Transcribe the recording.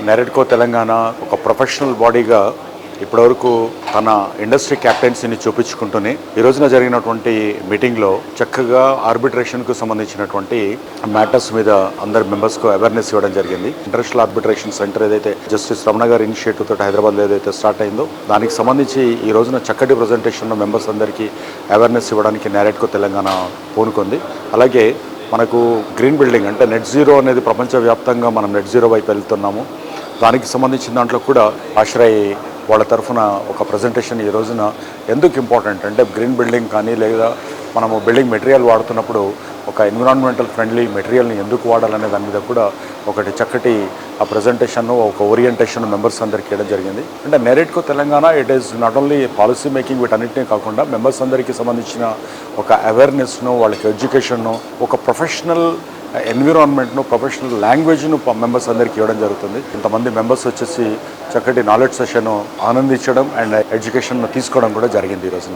నెరెడ్కో తెలంగాణ ఒక ప్రొఫెషనల్ బాడీగా ఇప్పటివరకు తన ఇండస్ట్రీ క్యాప్టెన్సీని చూపించుకుంటూనే ఈ రోజున జరిగినటువంటి మీటింగ్లో చక్కగా ఆర్బిట్రేషన్కు సంబంధించినటువంటి మ్యాటర్స్ మీద అందరి మెంబర్స్కు అవేర్నెస్ ఇవ్వడం జరిగింది. ఇంటర్నేషనల్ ఆర్బిట్రేషన్ సెంటర్ ఏదైతే జస్టిస్ రమణ గారి ఇనిషియేటివ్ తోటి హైదరాబాద్లో ఏదైతే స్టార్ట్ అయిందో దానికి సంబంధించి ఈ రోజున చక్కటి ప్రజెంటేషన్ మెంబర్స్ అందరికీ అవేర్నెస్ ఇవ్వడానికి నెరెడ్కో తెలంగాణ పూనుకుంది. అలాగే మనకు గ్రీన్ బిల్డింగ్ అంటే నెట్ జీరో అనేది ప్రపంచవ్యాప్తంగా మనం నెట్ జీరో వైపు వెళ్తున్నాము. దానికి సంబంధించిన దాంట్లో కూడా ఆశ్రయ్ వాళ్ళ తరఫున ఒక ప్రజెంటేషన్ ఈ రోజున ఎందుకు ఇంపార్టెంట్ అంటే గ్రీన్ బిల్డింగ్ కానీ లేదా మనము బిల్డింగ్ మెటీరియల్ వాడుతున్నప్పుడు ఒక ఎన్విరాన్మెంటల్ ఫ్రెండ్లీ మెటీరియల్ని ఎందుకు వాడాలనే దాని మీద కూడా ఒకటి చక్కటి ఆ ప్రజెంటేషన్ ఒక ఓరియంటేషన్ మెంబర్స్ అందరికీ ఇవ్వడం జరిగింది. అంటే NAREDCO Telangana it is not only policy making వీటన్నిటినీ కాకుండా మెంబర్స్ అందరికీ సంబంధించిన ఒక అవేర్నెస్ను వాళ్ళకి ఎడ్యుకేషన్ను ఒక ప్రొఫెషనల్ ఎన్విరాన్మెంట్ను ప్రొఫెషనల్ లాంగ్వేజ్ను మెంబర్స్ అందరికీ ఇవ్వడం జరుగుతుంది. ఇంతమంది మెంబర్స్ వచ్చేసి చక్కటి నాలెడ్జ్ సెషన్ ఆనందించడం అండ్ ఎడ్యుకేషన్ తీసుకోవడం కూడా జరిగింది ఈ రోజున.